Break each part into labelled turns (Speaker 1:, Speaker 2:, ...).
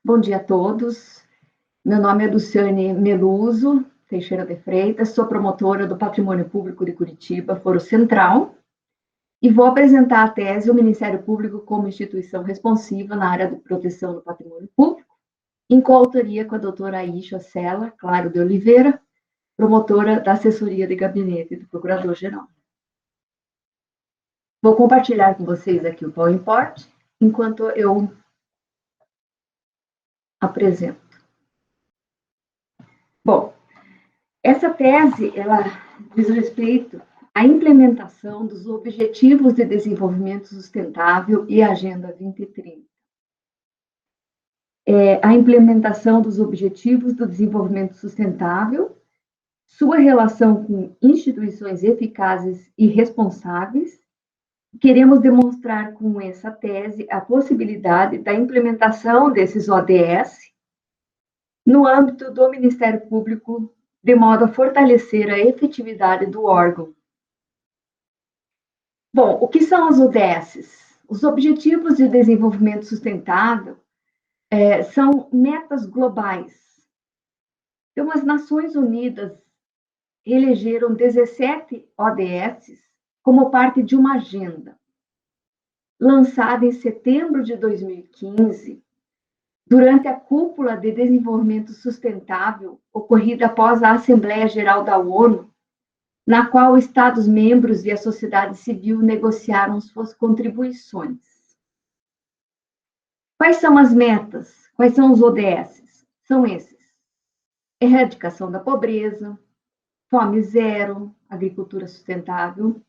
Speaker 1: Bom dia a todos. Meu nome é Luciane Meluso Teixeira de Freitas, sou promotora do Patrimônio Público de Curitiba, Foro Central, e vou apresentar a tese O Ministério Público como instituição responsiva na área de proteção do patrimônio público, em coautoria com a doutora Aisha Sela Claro de Oliveira, promotora da assessoria de gabinete do Procurador-Geral. Vou compartilhar com vocês aqui o PowerPoint, enquanto eu apresento. Bom, essa tese, ela diz respeito à implementação dos Objetivos de Desenvolvimento Sustentável e Agenda 2030. A implementação dos Objetivos do Desenvolvimento Sustentável, sua relação com instituições eficazes e responsáveis. Queremos demonstrar com essa tese a possibilidade da implementação desses ODS no âmbito do Ministério Público, de modo a fortalecer a efetividade do órgão. Bom, o que são os ODS? Os Objetivos de Desenvolvimento Sustentável são metas globais. Então, as Nações Unidas elegeram 17 ODS como parte de uma agenda, lançada em setembro de 2015, durante a Cúpula de Desenvolvimento Sustentável, ocorrida após a Assembleia Geral da ONU, na qual Estados-membros e a sociedade civil negociaram suas contribuições. Quais são as metas? Quais são os ODS? São esses: erradicação da pobreza, fome zero, agricultura sustentável.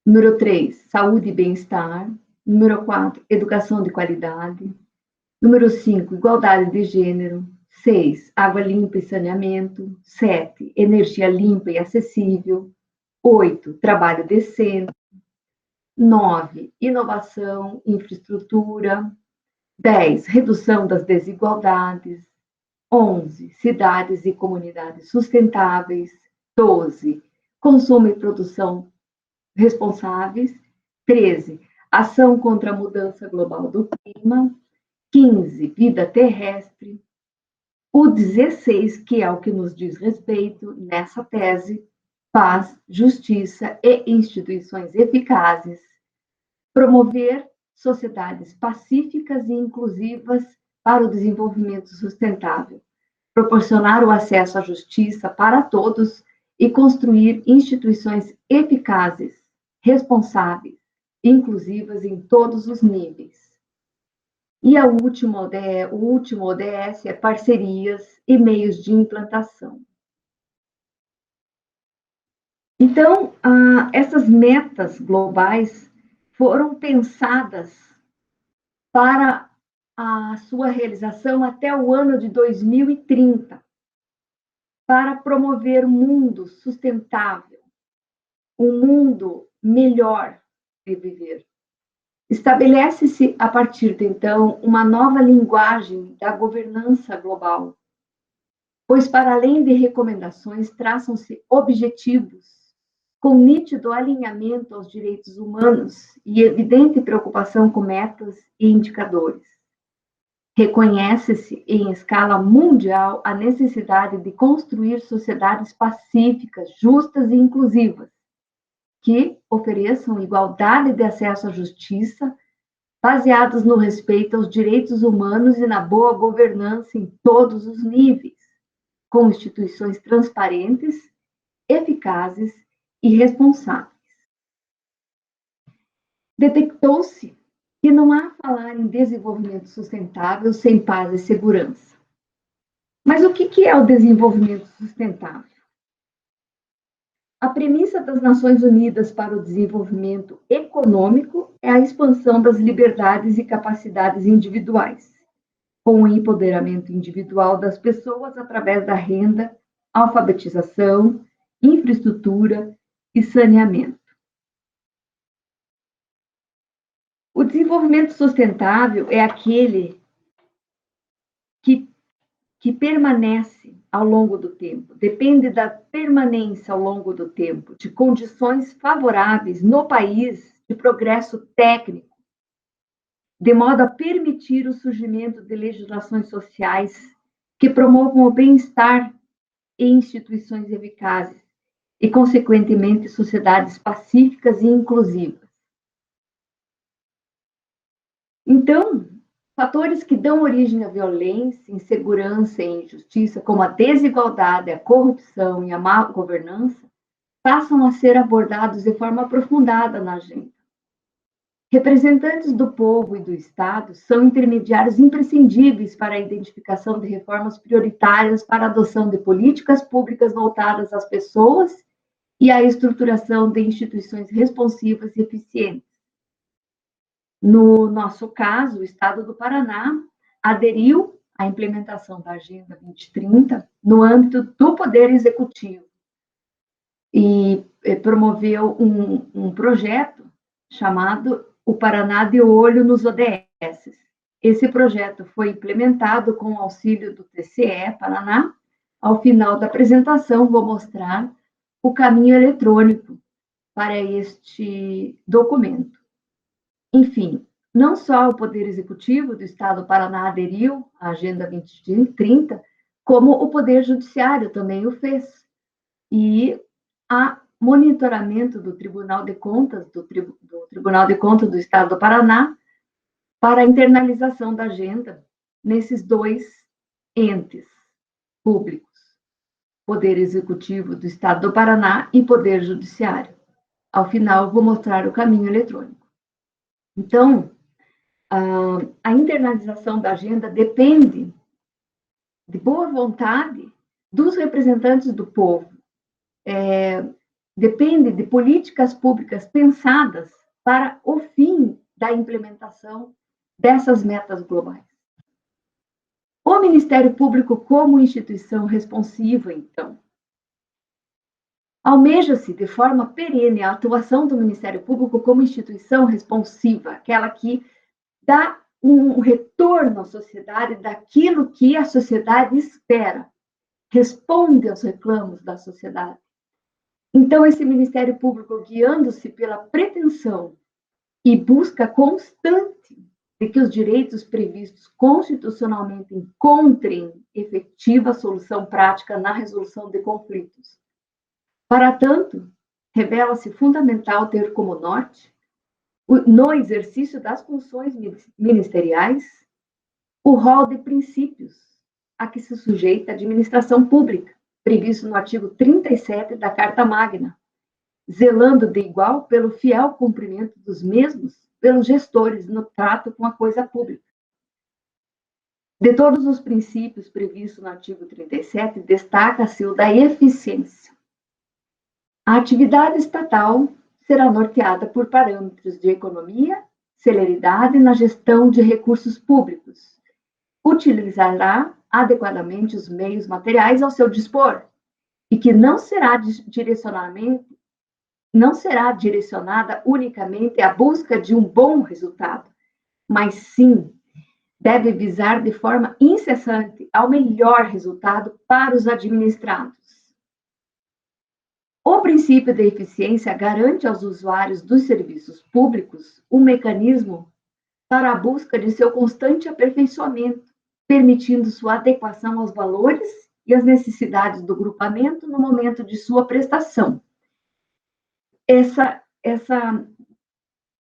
Speaker 1: Número 3, saúde e bem-estar. Número 4, educação de qualidade. Número 5, igualdade de gênero. 6, água limpa e saneamento. 7, energia limpa e acessível. 8, trabalho decente. 9, inovação, infraestrutura. 10, redução das desigualdades. 11, cidades e comunidades sustentáveis. 12, consumo e produção responsáveis. 13, ação contra a mudança global do clima. 15, vida terrestre. O 16, que é o que nos diz respeito nessa tese, paz, justiça e instituições eficazes. Promover sociedades pacíficas e inclusivas para o desenvolvimento sustentável. Proporcionar o acesso à justiça para todos e construir instituições eficazes, responsáveis, inclusivas em todos os níveis. E o último ODS é parcerias e meios de implantação. Então, essas metas globais foram pensadas para a sua realização até o ano de 2030, para promover um mundo sustentável, um mundo melhor de viver. Estabelece-se, a partir de então, uma nova linguagem da governança global, pois, para além de recomendações, traçam-se objetivos com nítido alinhamento aos direitos humanos e evidente preocupação com metas e indicadores. Reconhece-se, em escala mundial, a necessidade de construir sociedades pacíficas, justas e inclusivas, que ofereçam igualdade de acesso à justiça, baseados no respeito aos direitos humanos e na boa governança em todos os níveis, com instituições transparentes, eficazes e responsáveis. Detectou-se que não há falar em desenvolvimento sustentável sem paz e segurança. Mas o que é o desenvolvimento sustentável? A premissa das Nações Unidas para o Desenvolvimento Econômico é a expansão das liberdades e capacidades individuais, com o empoderamento individual das pessoas através da renda, alfabetização, infraestrutura e saneamento. O desenvolvimento sustentável é aquele que permanece ao longo do tempo, depende da permanência ao longo do tempo, de condições favoráveis no país de progresso técnico de modo a permitir o surgimento de legislações sociais que promovam o bem-estar e instituições eficazes, e, consequentemente, sociedades pacíficas e inclusivas. Então, fatores que dão origem à violência, insegurança e injustiça, como a desigualdade, a corrupção e a má governança, passam a ser abordados de forma aprofundada na agenda. Representantes do povo e do Estado são intermediários imprescindíveis para a identificação de reformas prioritárias para a adoção de políticas públicas voltadas às pessoas e à estruturação de instituições responsivas e eficientes. No nosso caso, o Estado do Paraná aderiu à implementação da Agenda 2030 no âmbito do Poder Executivo e promoveu um projeto chamado O Paraná de Olho nos ODS. Esse projeto foi implementado com o auxílio do TCE Paraná. Ao final da apresentação, vou mostrar o caminho eletrônico para este documento. Enfim, não só o Poder Executivo do Estado do Paraná aderiu à Agenda 2030, como o Poder Judiciário também o fez. E há monitoramento do Tribunal de Contas, do Tribunal de Contas do Estado do Paraná, para a internalização da agenda nesses dois entes públicos, Poder Executivo do Estado do Paraná e Poder Judiciário. Ao final, vou mostrar o caminho eletrônico. Então, a internalização da agenda depende de boa vontade dos representantes do povo, depende de políticas públicas pensadas para o fim da implementação dessas metas globais. O Ministério Público como instituição responsiva, então, almeja-se de forma perene a atuação do Ministério Público como instituição responsiva, aquela que dá um retorno à sociedade daquilo que a sociedade espera, responde aos reclamos da sociedade. Então, esse Ministério Público, guiando-se pela pretensão e busca constante de que os direitos previstos constitucionalmente encontrem efetiva solução prática na resolução de conflitos. Para tanto, revela-se fundamental ter como norte, no exercício das funções ministeriais, o rol de princípios a que se sujeita a administração pública, previsto no artigo 37 da Carta Magna, zelando de igual pelo fiel cumprimento dos mesmos pelos gestores no trato com a coisa pública. De todos os princípios previstos no artigo 37, destaca-se o da eficiência. A atividade estatal será norteada por parâmetros de economia, celeridade na gestão de recursos públicos, utilizará adequadamente os meios materiais ao seu dispor, e que não será direcionada unicamente à busca de um bom resultado, mas sim deve visar de forma incessante ao melhor resultado para os administrados. O princípio da eficiência garante aos usuários dos serviços públicos um mecanismo para a busca de seu constante aperfeiçoamento, permitindo sua adequação aos valores e às necessidades do grupamento no momento de sua prestação. Essa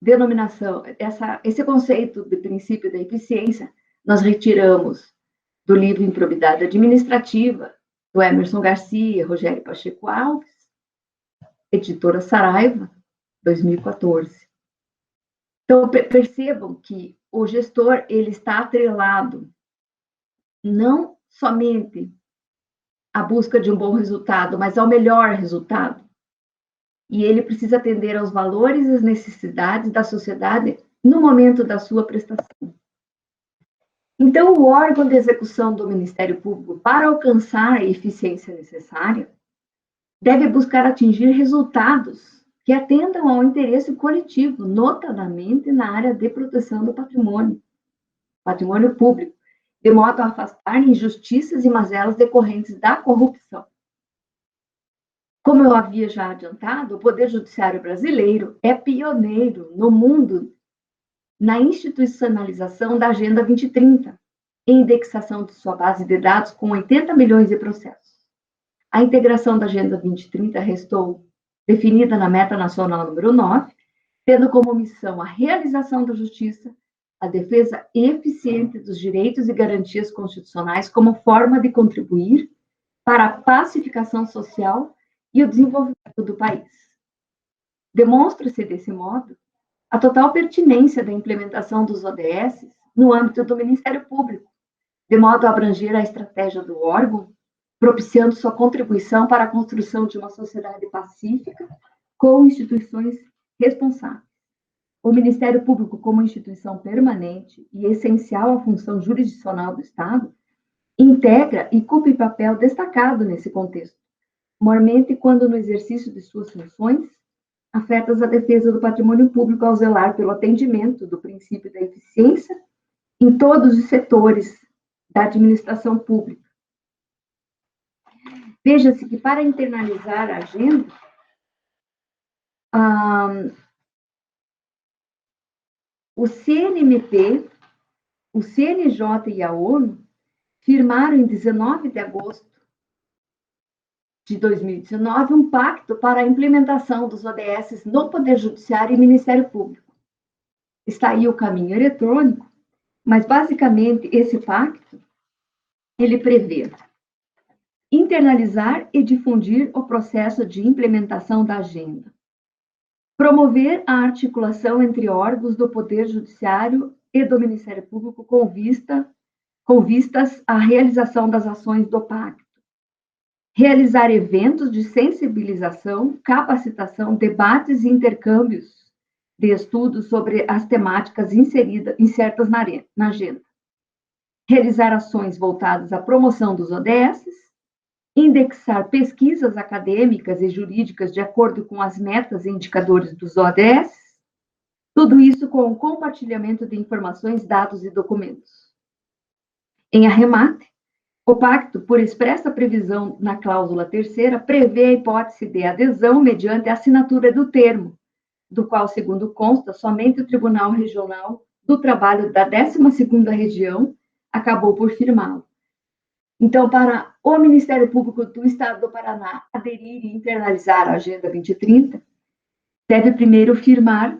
Speaker 1: denominação, esse conceito de princípio da eficiência, nós retiramos do livro Improbidade Administrativa, do Emerson Garcia, Rogério Pacheco Alves, editora Saraiva, 2014. Então, percebam que o gestor ele está atrelado não somente à busca de um bom resultado, mas ao melhor resultado. E ele precisa atender aos valores e às necessidades da sociedade no momento da sua prestação. Então, o órgão de execução do Ministério Público, para alcançar a eficiência necessária, deve buscar atingir resultados que atendam ao interesse coletivo, notadamente na área de proteção do patrimônio público, de modo a afastar injustiças e mazelas decorrentes da corrupção. Como eu havia já adiantado, o Poder Judiciário brasileiro é pioneiro no mundo na institucionalização da Agenda 2030, em indexação de sua base de dados com 80 milhões de processos. A integração da Agenda 2030 restou definida na Meta Nacional número 9, tendo como missão a realização da justiça, a defesa eficiente dos direitos e garantias constitucionais como forma de contribuir para a pacificação social e o desenvolvimento do país. Demonstra-se, desse modo, a total pertinência da implementação dos ODS no âmbito do Ministério Público, de modo a abranger a estratégia do órgão, propiciando sua contribuição para a construção de uma sociedade pacífica com instituições responsáveis. O Ministério Público, como instituição permanente e essencial à função jurisdicional do Estado, integra e cumpre papel destacado nesse contexto, maiormente quando, no exercício de suas funções, afetas à defesa do patrimônio público ao zelar pelo atendimento do princípio da eficiência em todos os setores da administração pública. Veja-se que, para internalizar a agenda, o CNMP, o CNJ e a ONU firmaram em 19 de agosto de 2019 um pacto para a implementação dos ODS no Poder Judiciário e Ministério Público. Está aí o caminho eletrônico, mas basicamente esse pacto, ele prevê internalizar e difundir o processo de implementação da agenda, promover a articulação entre órgãos do Poder Judiciário e do Ministério Público com vistas à realização das ações do pacto, realizar eventos de sensibilização, capacitação, debates e intercâmbios de estudos sobre as temáticas insertas na agenda, realizar ações voltadas à promoção dos ODS, indexar pesquisas acadêmicas e jurídicas de acordo com as metas e indicadores dos ODS, tudo isso com o compartilhamento de informações, dados e documentos. Em arremate, o pacto, por expressa previsão na cláusula 3ª, prevê a hipótese de adesão mediante a assinatura do termo, do qual, segundo consta, somente o Tribunal Regional do Trabalho da 12ª Região acabou por firmá-lo. Então, para o Ministério Público do Estado do Paraná aderir e internalizar a Agenda 2030, deve primeiro firmar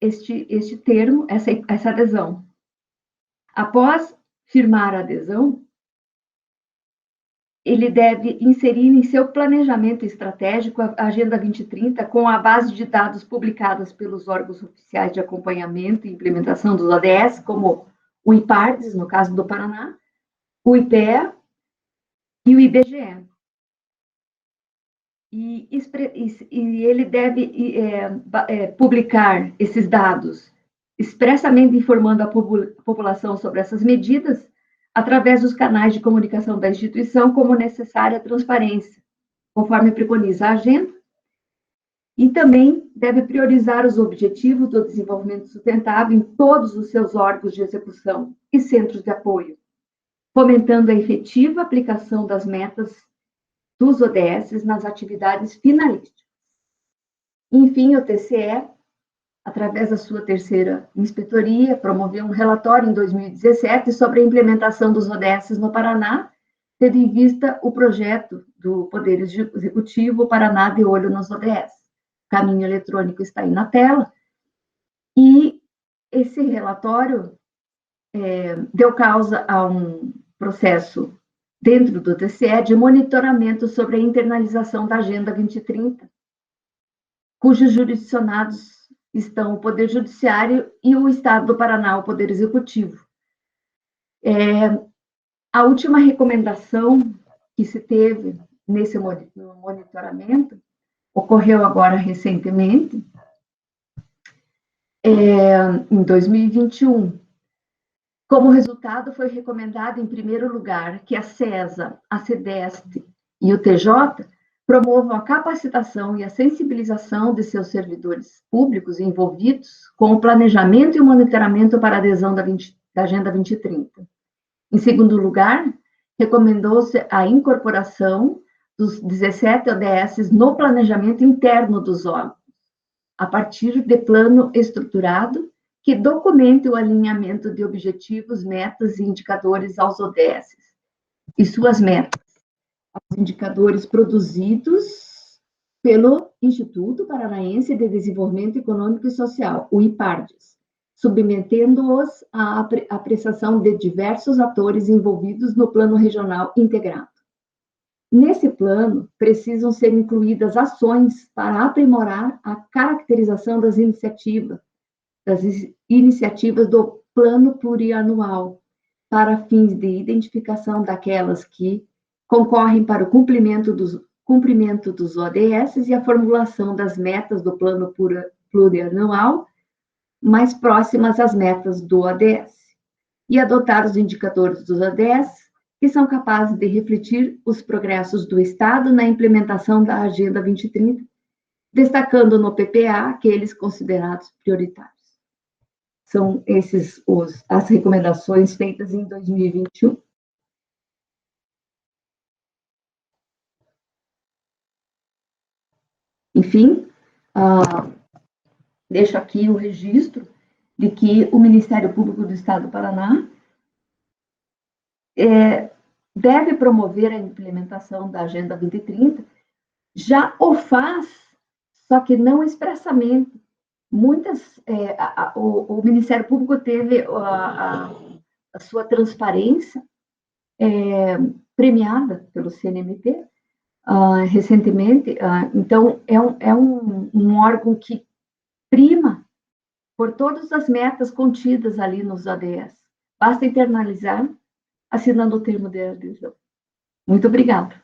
Speaker 1: este termo, essa adesão. Após firmar a adesão, ele deve inserir em seu planejamento estratégico a Agenda 2030 com a base de dados publicadas pelos órgãos oficiais de acompanhamento e implementação dos ODS, como o IPARDES, no caso do Paraná, o IPEA e o IBGE. E ele deve publicar esses dados, expressamente informando a população sobre essas medidas, através dos canais de comunicação da instituição, como necessária transparência, conforme preconiza a agenda, e também deve priorizar os objetivos do desenvolvimento sustentável em todos os seus órgãos de execução e centros de apoio, fomentando a efetiva aplicação das metas dos ODS nas atividades finalísticas. Enfim, o TCE, através da sua 3ª inspetoria, promoveu um relatório em 2017 sobre a implementação dos ODS no Paraná, tendo em vista o projeto do Poder Executivo Paraná de Olho nos ODS. O caminho eletrônico está aí na tela, e esse relatório deu causa a um processo dentro do TCE de monitoramento sobre a internalização da Agenda 2030, cujos jurisdicionados estão o Poder Judiciário e o Estado do Paraná, o Poder Executivo. A última recomendação que se teve nesse monitoramento ocorreu agora recentemente, em 2021. Como resultado, foi recomendado, em primeiro lugar, que a CESA, a CEDEST e o TJ promovam a capacitação e a sensibilização de seus servidores públicos envolvidos com o planejamento e o monitoramento para a adesão da Agenda 2030. Em segundo lugar, recomendou-se a incorporação dos 17 ODS no planejamento interno dos órgãos, a partir de plano estruturado que documente o alinhamento de objetivos, metas e indicadores aos ODS e suas metas, aos indicadores produzidos pelo Instituto Paranaense de Desenvolvimento Econômico e Social, o IPARDES, submetendo-os à apreciação de diversos atores envolvidos no Plano Regional Integrado. Nesse plano, precisam ser incluídas ações para aprimorar a caracterização das iniciativas do Plano Plurianual, para fins de identificação daquelas que concorrem para o cumprimento dos ODS e a formulação das metas do Plano Plurianual mais próximas às metas do ODS, e adotar os indicadores dos ODS que são capazes de refletir os progressos do Estado na implementação da Agenda 2030, destacando no PPA aqueles considerados prioritários. São essas as recomendações feitas em 2021. Enfim, deixo aqui o registro de que o Ministério Público do Estado do Paraná deve promover a implementação da Agenda 2030, já o faz, só que não expressamente. O Ministério Público teve a sua transparência premiada pelo CNMP recentemente, então é um órgão que prima por todas as metas contidas ali nos ODS. Basta internalizar assinando o termo de adesão. Muito obrigada.